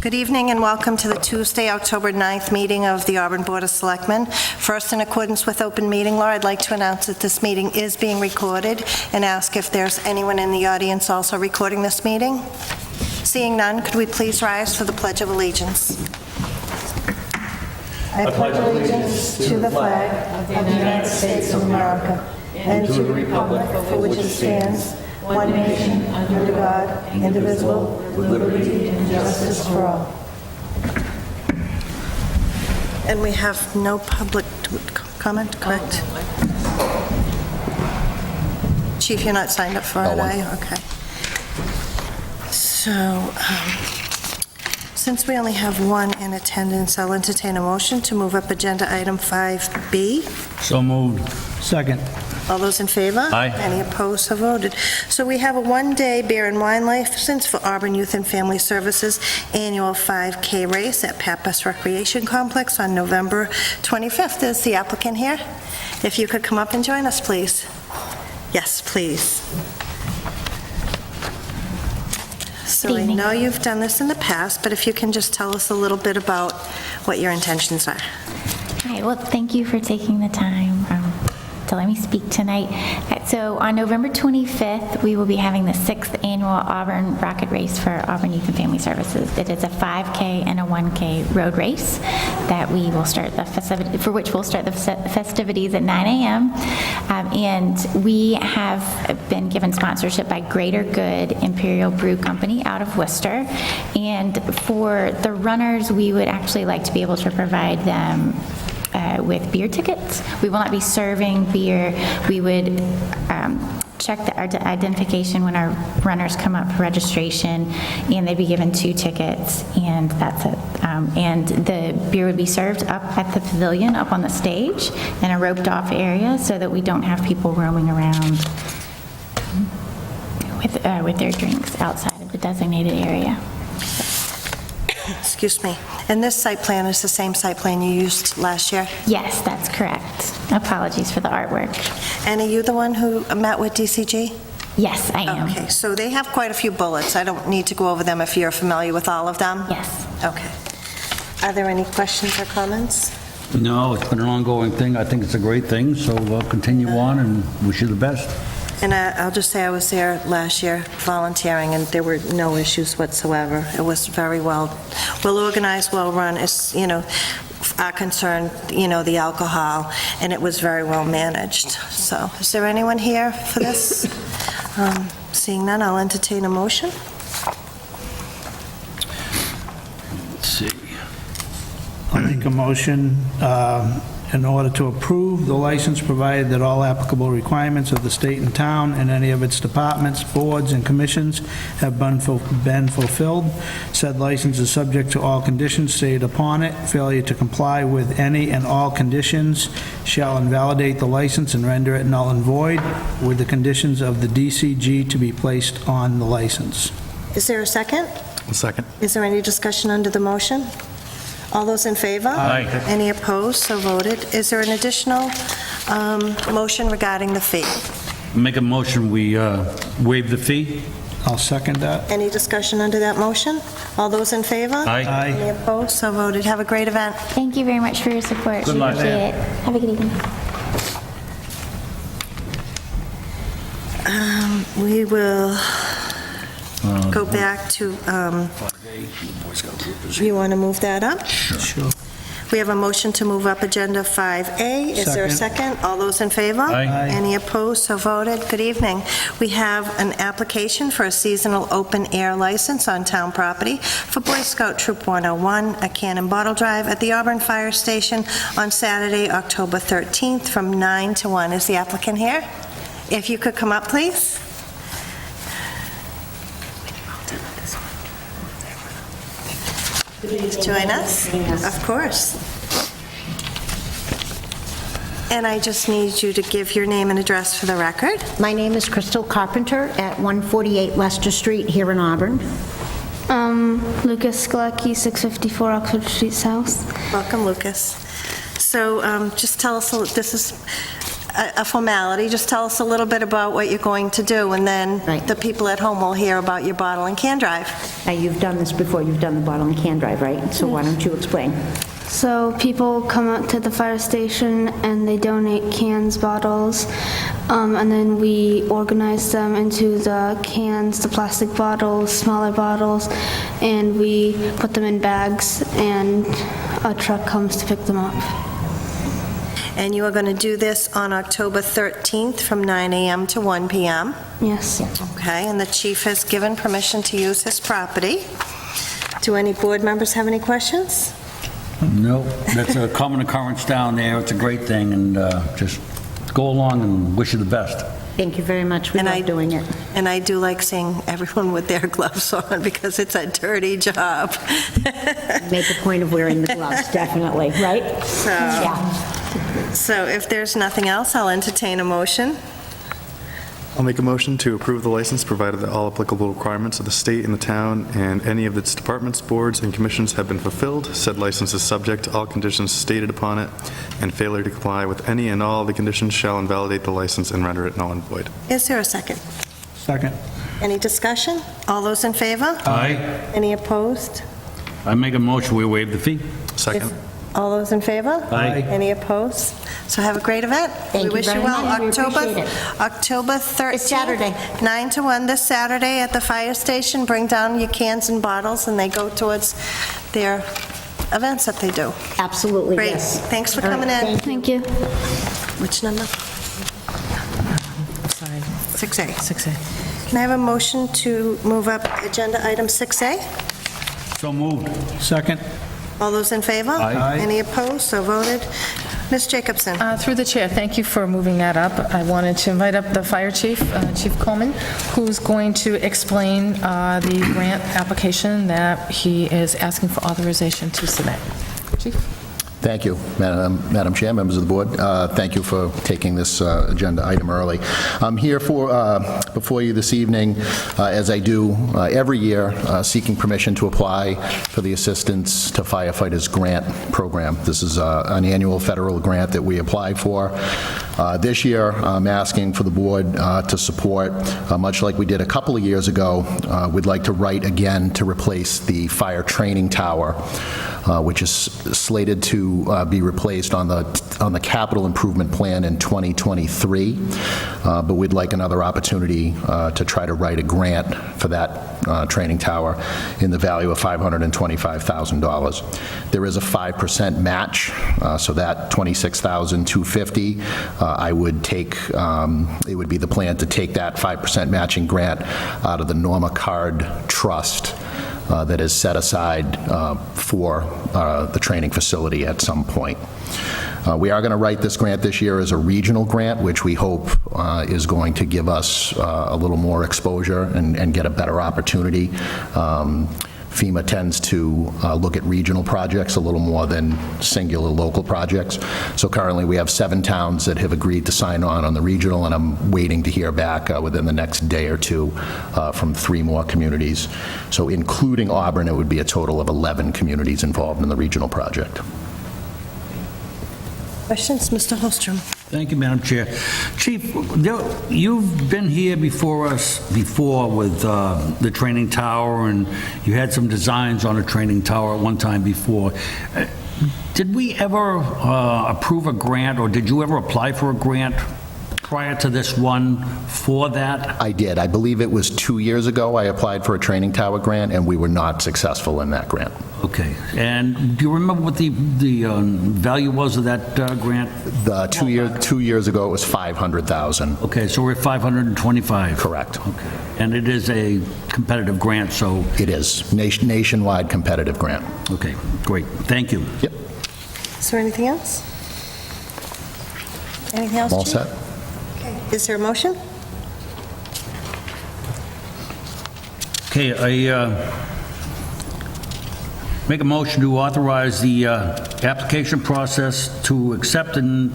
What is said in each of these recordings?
Good evening and welcome to the Tuesday, October 9th meeting of the Auburn Board of Selectmen. First, in accordance with open meeting law, I'd like to announce that this meeting is being recorded and ask if there's anyone in the audience also recording this meeting. Seeing none, could we please rise for the Pledge of Allegiance? I pledge allegiance to the flag of the United States of America and to the republic for which it stands, one nation, under God, indivisible, with liberty and justice for all. And we have no public comment, correct? Chief, you're not signed up for it, are you? Okay. So, since we only have one in attendance, I'll entertain a motion to move up agenda item 5B. So moved. Second. All those in favor? Aye. Any opposed, so voted. So we have a one-day beer and wine license for Auburn Youth and Family Services annual 5K race at Pappas Recreation Complex on November 25th. Is the applicant here? If you could come up and join us, please. Yes, please. So I know you've done this in the past, but if you can just tell us a little bit about what your intentions are. Hi, well, thank you for taking the time to let me speak tonight. So on November 25th, we will be having the 6th annual Auburn Rocket Race for Auburn Youth and Family Services. It is a 5K and a 1K road race that we will start the festivities at 9 a.m. And we have been given sponsorship by Greater Good Imperial Brew Company out of Worcester. And for the runners, we would actually like to be able to provide them with beer tickets. We will not be serving beer. We would check our identification when our runners come up for registration, and they'd be given 2 tickets, and that's it. And the beer would be served up at the pavilion, up on the stage, in a roped-off area, so that we don't have people roaming around with their drinks outside of the designated area. Excuse me. And this site plan is the same site plan you used last year? Yes, that's correct. Apologies for the artwork. And are you the one who met with DCG? Yes, I am. Okay, so they have quite a few bullets. I don't need to go over them if you're familiar with all of them? Yes. Okay. Are there any questions or comments? No, it's been an ongoing thing. I think it's a great thing, so we'll continue on and wish you the best. And I'll just say I was there last year volunteering, and there were no issues whatsoever. It was very well organized, well run. It's, our concern, the alcohol, and it was very well managed. So is there anyone here for this? Seeing none, I'll entertain a motion. Let's see. I'll make a motion in order to approve the license, provided that all applicable requirements of the state and town and any of its departments, boards, and commissions have been fulfilled. Said license is subject to all conditions stated upon it. Failure to comply with any and all conditions shall invalidate the license and render it null and void, with the conditions of the DCG to be placed on the license. Is there a second? A second. Is there any discussion under the motion? All those in favor? Aye. Any opposed? So voted. Is there an additional motion regarding the fee? Make a motion, we waive the fee. I'll second that. Any discussion under that motion? All those in favor? Aye. Any opposed? So voted. Have a great event. Thank you very much for your support. Good luck. Appreciate it. Have a good evening. We will go back to, you want to move that up? Sure. We have a motion to move up agenda 5A. Is there a second? All those in favor? Aye. Any opposed? So voted. Good evening. We have an application for a seasonal open-air license on town property for Boy Scout Troop 101 at Cannon Bottle Drive at the Auburn Fire Station on Saturday, October 13th from 9 to 1. Is the applicant here? If you could come up, please. Please join us. Of course. And I just need you to give your name and address for the record. My name is Crystal Carpenter at 148 Leicester Street here in Auburn. Lucas Galecki, 654 Oxford Street South. Welcome, Lucas. So just tell us, this is a formality. Just tell us a little bit about what you're going to do, and then Right. the people at home will hear about your bottle and can drive. Now, you've done this before, you've done the bottle and can drive, right? So why don't you explain? So people come out to the fire station and they donate cans, bottles, and then we organize them into the cans, the plastic bottles, smaller bottles, and we put them in bags, and a truck comes to pick them up. And you are going to do this on October 13th from 9 a.m. to 1 p.m. Yes. Okay, and the chief has given permission to use his property. Do any board members have any questions? No, that's a common occurrence down there. It's a great thing, and just go along and wish you the best. Thank you very much, we And I- love doing it. And I do like seeing everyone with their gloves on because it's a dirty job. Make a point of wearing the gloves, definitely, right? So if there's nothing else, I'll entertain a motion. I'll make a motion to approve the license, provided that all applicable requirements of the state and the town and any of its departments, boards, and commissions have been fulfilled. Said license is subject to all conditions stated upon it, and failure to comply with any and all of the conditions shall invalidate the license and render it null and void. Is there a second? Second. Any discussion? All those in favor? Aye. Any opposed? I make a motion, we waive the fee. Second. All those in favor? Aye. Any opposed? So have a great event. Thank you We wish very you well. much. We October, appreciate it. October 13th. It's Saturday. 9 to 1 this Saturday at the fire station. Bring down your cans and bottles, and they go towards their events that they do. Absolutely, Great. yes. Thanks for All right, coming in. Thank you. Which number? Sorry, 6A. 6A. Can I have a motion to move up agenda item 6A? So moved. Second. All those in favor? Aye. Any opposed? So voted. Ms. Jacobson? Through the chair, thank you for moving that up. I wanted to invite up the fire chief, Chief Coleman, who's going to explain the grant application that he is asking for authorization to submit. Chief? Thank you, Madam Chair, members of the board. Thank you for taking this agenda item early. I'm here before you this evening, as I do every year, seeking permission to apply for the Assistance to Firefighters Grant Program. This is an annual federal grant that we apply for. This year, I'm asking for the board to support, much like we did a couple of years ago. We'd like to write again to replace the fire training tower, which is slated to be replaced on the capital improvement plan in 2023, but we'd like another opportunity to try to write a grant for that training tower in the value of $525,000. There is a 5% match, so that $26,250, I would take, it would be the plan to take that 5% matching grant out of the Norma Card Trust that is set aside for the training facility at some point. We are going to write this grant this year as a regional grant, which we hope is going to give us a little more exposure and get a better opportunity. FEMA tends to look at regional projects a little more than singular local projects. So currently we have 7 towns that have agreed to sign on the regional, and I'm waiting to hear back within the next day or two from 3 more communities. So including Auburn, it would be a total of 11 communities involved in the regional project. Questions? Mr. Holstrom? Thank you, Madam Chair. Chief, you've been here before us with the training tower, and you had some designs on a training tower at one time before. Did we ever approve a grant, or did you ever apply for a grant prior to this one for that? I did. I believe it was 2 years ago I applied for a training tower grant, and we were not successful in that grant. Okay. And do you remember what the value was of that grant? The 2 years ago, it was $500,000. Okay, so we're at 525. Correct. Okay. And it is a competitive grant, so... It is. Nationwide competitive grant. Okay, great. Thank you. Yep. Is there anything else? Anything else, All Chief? set? Okay. Is there a motion? Okay, I make a motion to authorize the application process to accept and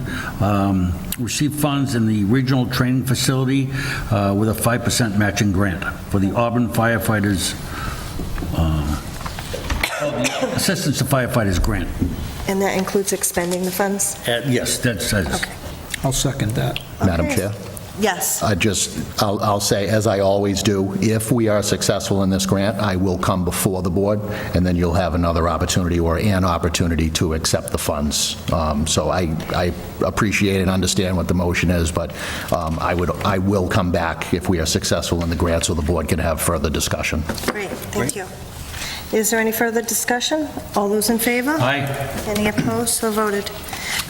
receive funds in the regional training facility with a 5% matching grant for the Auburn firefighters, the Assistance to Firefighters Grant. And that includes expending the funds? Yes, that says. Okay. I'll second that. Madam Okay. Chair? Yes. I'll say, as I always do, if we are successful in this grant, I will come before the board, and then you'll have another opportunity or an opportunity to accept the funds. So I appreciate and understand what the motion is, but I will come back if we are successful in the grant so the board can have further discussion. Great, thank you. Is there any further discussion? All those in favor? Aye. Any opposed? So voted.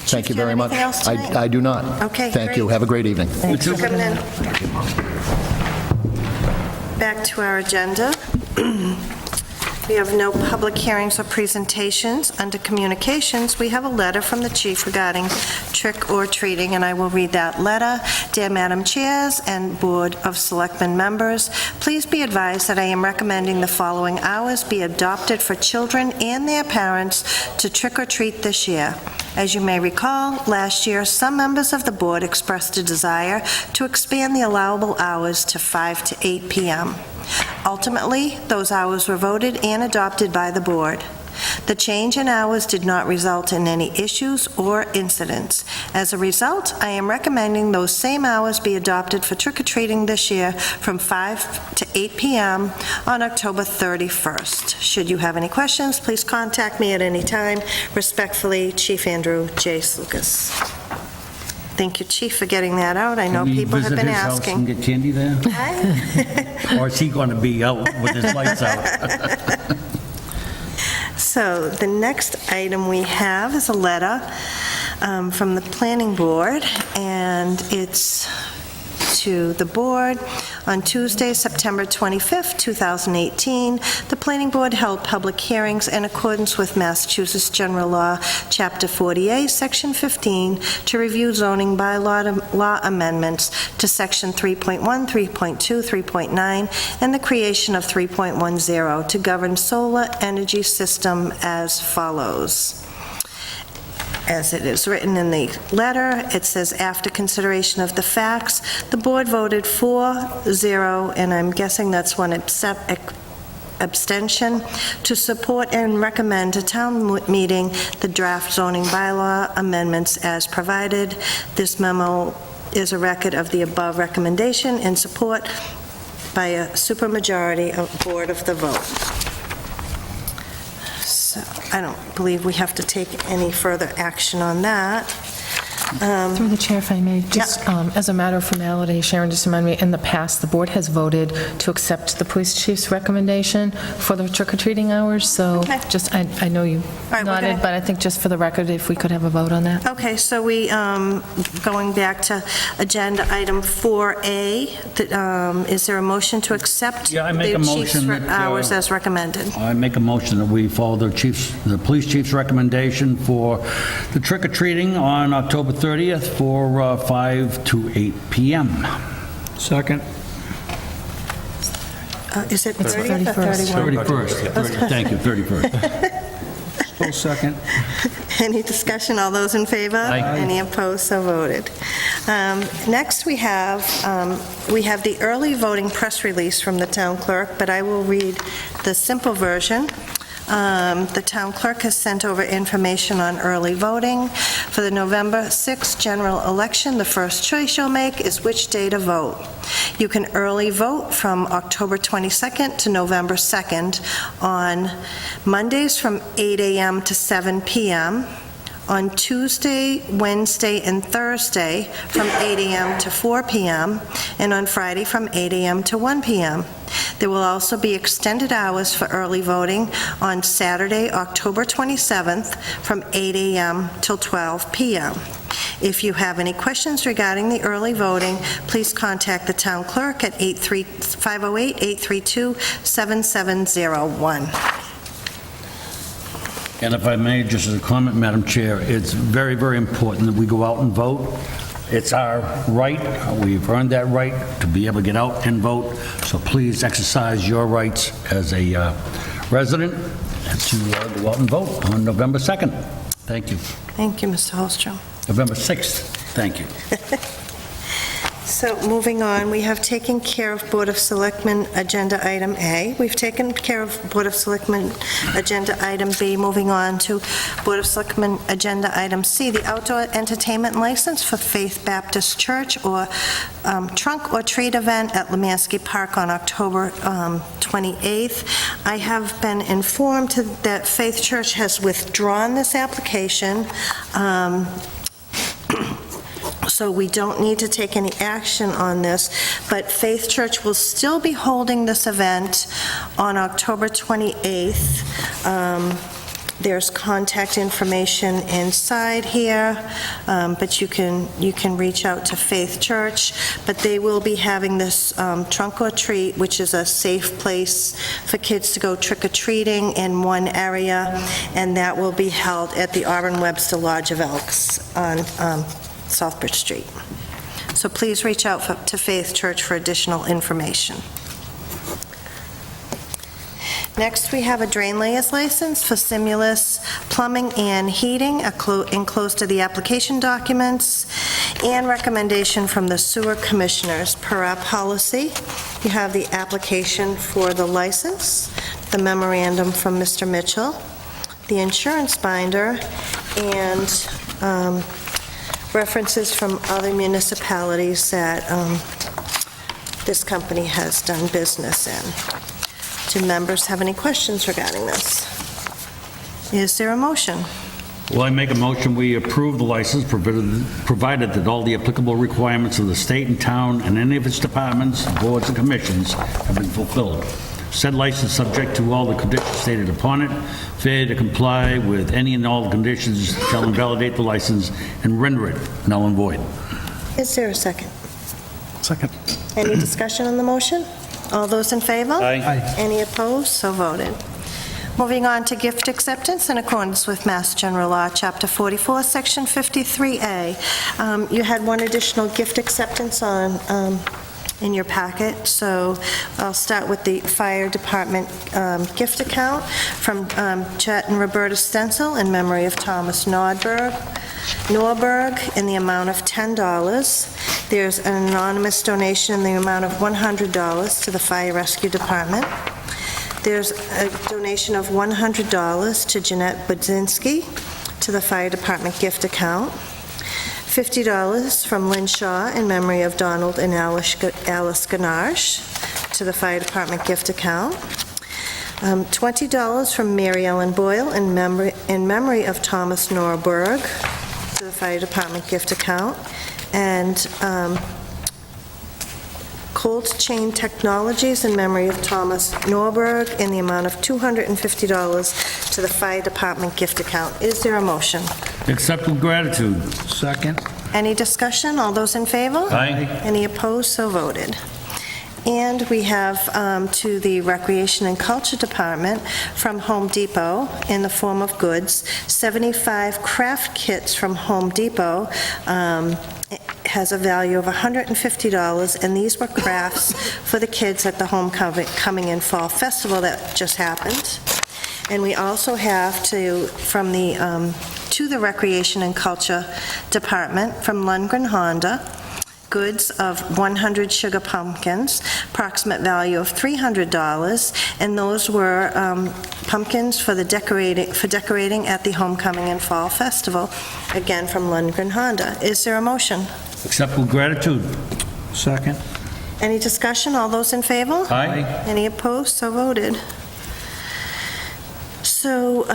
Thank you Chief, do very much. have anything else tonight? I do not. Okay, Thank you. great. Have a great evening. Thanks for coming in. Back to our agenda. We have no public hearings or presentations. Under communications, we have a letter from the chief regarding trick or treating, and I will read that letter. Dear Madam Chairs and Board of Selectmen members, please be advised that I am recommending the following hours be adopted for children and their parents to trick or treat this year. As you may recall, last year, some members of the board expressed a desire to expand the allowable hours to 5 to 8 p.m. Ultimately, those hours were voted and adopted by the board. The change in hours did not result in any issues or incidents. As a result, I am recommending those same hours be adopted for trick-or-treating this year from 5 to 8 p.m. on October 31st. Should you have any questions, please contact me at any time. Respectfully, Chief Andrew J. Slukas. Thank you, Chief, for getting that out. I know people have been Can we visit his house and asking. get candy there? Or is he going to be out with his lights out? So the next item we have is a letter from the planning board, and it's to the board. On Tuesday, September 25th, 2018, the planning board held public hearings in accordance with Massachusetts General Law, Chapter 48, Section 15, to review zoning bylaw law amendments to Section 3.1, 3.2, 3.9, and the creation of 3.10 to govern solar energy system as follows. As it is written in the letter, it says, after consideration of the facts, the board voted 4-0, and I'm guessing that's one abstention, to support and recommend to town meeting the draft zoning bylaw amendments as provided. This memo is a record of the above recommendation in support by a supermajority of board of the vote. So I don't believe we have to take any further action on that. Through the chair, if I may, just as a matter of formality, Sharon, just remind me, in the past, the board has voted to accept the police chief's recommendation for the trick-or-treating hours, so Okay. just, I know you right, we're nodded, gonna- but I think just for the record, if we could have a vote on that. Okay, so we, going back to agenda item 4A, is there a motion to accept Yeah, I make a the chief's motion that, hours as recommended? I make a motion that we follow the police chief's recommendation for the trick-or-treating on October 30th for 5 to 8 p.m. Second. Is it It's 30th or 31st. 31? 31st. Thank you, 31st. Full second. Any discussion? All those in favor? Aye. Any opposed? So voted. Next, we have the early voting press release from the town clerk, but I will read the simple version. The town clerk has sent over information on early voting. For the November 6th general election, the first choice you'll make is which day to vote. You can early vote from October 22nd to November 2nd on Mondays from 8 a.m. to 7 p.m., on Tuesday, Wednesday, and Thursday from 8 a.m. to 4 p.m., and on Friday from 8 a.m. to 1 p.m. There will also be extended hours for early voting on Saturday, October 27th, from 8 a.m. till 12 p.m. If you have any questions regarding the early voting, please contact the town clerk at 508-832-7701. And if I may, just as a comment, Madam Chair, it's very, very important that we go out and vote. It's our right, we've earned that right to be able to get out and vote, so please exercise your rights as a resident to go out and vote on November 2nd. Thank you. Thank you, Mr. Holstrom. November 6th, thank you. So moving on, we have taken care of Board of Selectmen Agenda Item A. We've taken care of Board of Selectmen Agenda Item B. Moving on to Board of Selectmen Agenda Item C, the outdoor entertainment license for Faith Baptist Church or trunk or treat event at Lemansky Park on October 28th. I have been informed that Faith Church has withdrawn this application. So we don't need to take any action on this, but Faith Church will still be holding this event on October 28th. There's contact information inside here, but you can reach out to Faith Church, but they will be having this trunk or treat, which is a safe place for kids to go trick-or-treating in one area, and that will be held at the Auburn Webster Lodge of Elks on Southbridge Street. So please reach out to Faith Church for additional information. Next, we have a drain layers license for Simulus Plumbing and Heating, enclosed to the application documents, and recommendation from the sewer commissioners. Per our policy, you have the application for the license, the memorandum from Mr. Mitchell, the insurance binder, and references from other municipalities that this company has done business in. Do members have any questions regarding this? Is there a motion? Well, I make a motion, we approve the license, provided that all the applicable requirements of the state and town and any of its departments, boards, and commissions have been fulfilled. Said license subject to all the conditions stated upon it. Failure to comply with any and all the conditions shall invalidate the license and render it null and void. Is there a second? Second. Any discussion on the motion? All those in favor? Aye. Any opposed? So voted. Moving on to gift acceptance in accordance with Mass General Law, Chapter 44, Section 53A. You had one additional gift acceptance in your packet, so I'll start with the fire department gift account from Chet and Roberta Stencil in memory of Thomas Norberg in the amount of $10. There's an anonymous donation in the amount of $100 to the fire rescue department. There's a donation of $100 to Jeanette Budzinski to the fire department gift account. $50 from Lynn Shaw in memory of Donald and Alice Ganache to the fire department gift account. $20 from Mary Ellen Boyle in memory of Thomas Norberg to the fire department gift account. And Cold Chain Technologies in memory of Thomas Norberg in the amount of $250 to the fire department gift account. Is there a motion? Accept with gratitude. Second. Any discussion? All those in favor? Aye. Any opposed? So voted. And we have to the Recreation and Culture Department from Home Depot in the form of goods, 75 craft kits from Home Depot. It has a value of $150, and these were crafts for the kids at the Homecoming and Fall Festival that just happened. And we also have to the Recreation and Culture Department from Lundgren Honda, goods of 100 sugar pumpkins, approximate value of $300, and those were pumpkins for decorating at the Homecoming and Fall Festival, again from Lundgren Honda. Is there a motion? Accept with gratitude. Second. Any discussion? All those in favor? Aye. Any opposed? So voted. So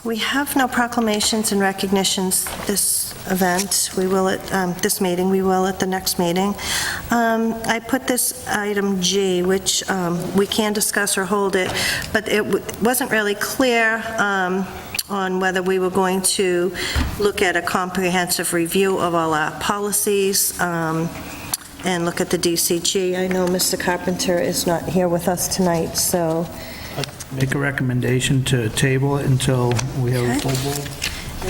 we have no proclamations and recognitions this event. We will at this meeting. We will at the next meeting. I put this item G, which we can discuss or hold it, but it wasn't really clear on whether we were going to look at a comprehensive review of all our policies and look at the DCG. I know Mr. Carpenter is not here with us tonight, so... Make a recommendation to table it until we have a full board.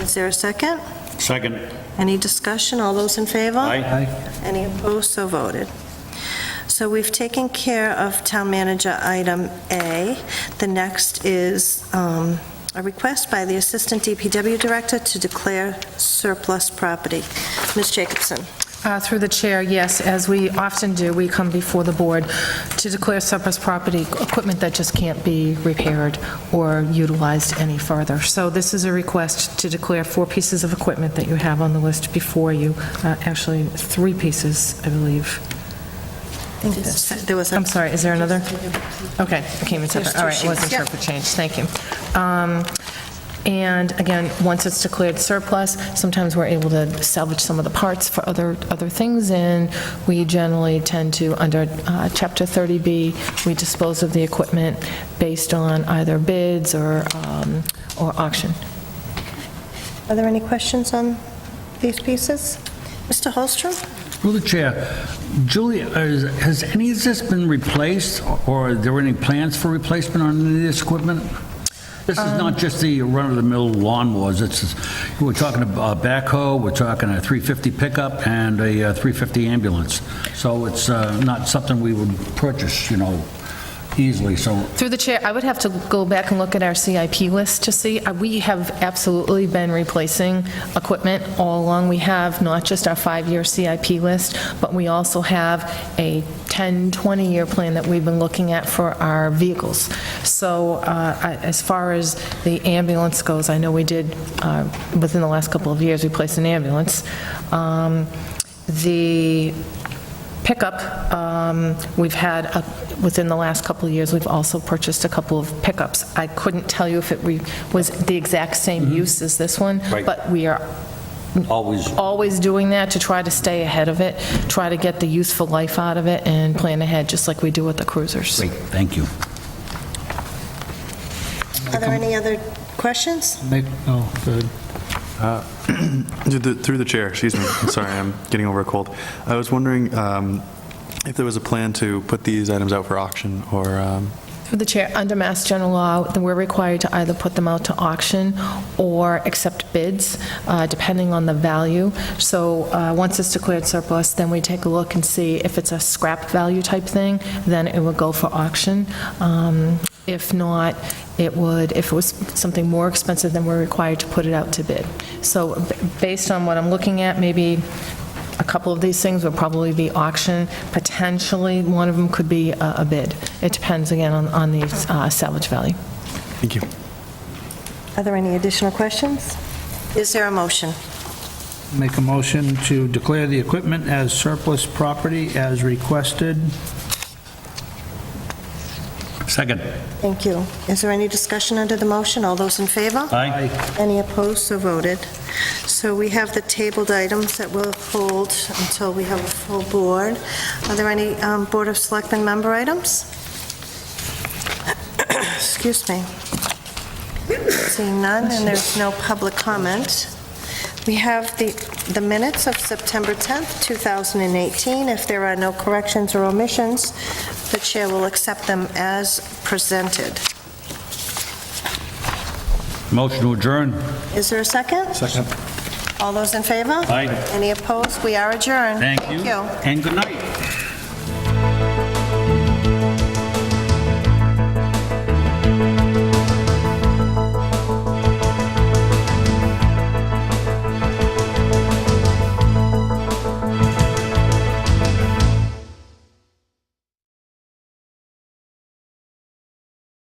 Is there a second? Second. Any discussion? All those in favor? Aye. Any opposed? So voted. So we've taken care of Town Manager item A. The next is a request by the Assistant DPW Director to declare surplus property. Ms. Jacobson. Through the chair, yes, as we often do, we come before the board to declare surplus property, equipment that just can't be repaired or utilized any further. So this is a request to declare 4 pieces of equipment that you have on the list before you, actually 3 pieces, I believe. There was I'm sorry, is there another? Okay, it came in separate. There's 2 All right, it wasn't sheets, sure if it changed, thank you. And again, once it's declared surplus, sometimes we're able to salvage some of the parts for other things, and we generally tend to, under Chapter 30B, we dispose of the equipment based on either bids or auction. Are there any questions on these pieces? Mr. Holstrom? Through the chair, Julie, has any of this been replaced, or are there any plans for replacement on any of this equipment? This is not just the run-of-the-mill lawnmowers. We're talking about backhoe, we're talking a 350 pickup, and a 350 ambulance. So it's not something we would purchase, easily, so... Through the chair, I would have to go back and look at our CIP list to see. We have absolutely been replacing equipment all along. We have not just our 5-year CIP list, but we also have a 10, 20-year plan that we've been looking at for our vehicles. So as far as the ambulance goes, I know we did, within the last couple of years, replace an ambulance. The pickup, we've had, within the last couple of years, we've also purchased a couple of pickups. I couldn't tell you if it was the exact same use as this one, Right. but we are Always. doing that to try to stay ahead of it, try to get the useful life out of it, and plan ahead, just like we do with the cruisers. Great, thank you. Are there any other questions? Good. Through the chair, excuse me, I'm sorry, I'm getting over a cold. I was wondering if there was a plan to put these items out for auction, or... Through the chair, under Mass General Law, then we're required to either put them out to auction or accept bids, depending on the value. So once it's declared surplus, then we take a look and see if it's a scrap value type thing, then it would go for auction. If not, it would, if it was something more expensive, then we're required to put it out to bid. So based on what I'm looking at, maybe a couple of these things would probably be auction. Potentially, one of them could be a bid. It depends, again, on the salvage value. Thank you. Are there any additional questions? Is there a motion? Make a motion to declare the equipment as surplus property as requested. Second. Thank you. Is there any discussion under the motion? All those in favor? Aye. Any opposed, so voted. So we have the tabled items that we'll hold until we have a full board. Are there any Board of Selectmen member items? Excuse me. Seeing none, and there's no public comment. We have the minutes of September 10th, 2018. If there are no corrections or omissions, the chair will accept them as presented. Motion to adjourn. Is there a second? Second. All those in favor? Aye. Any opposed? We are adjourned. Thank you. And good night.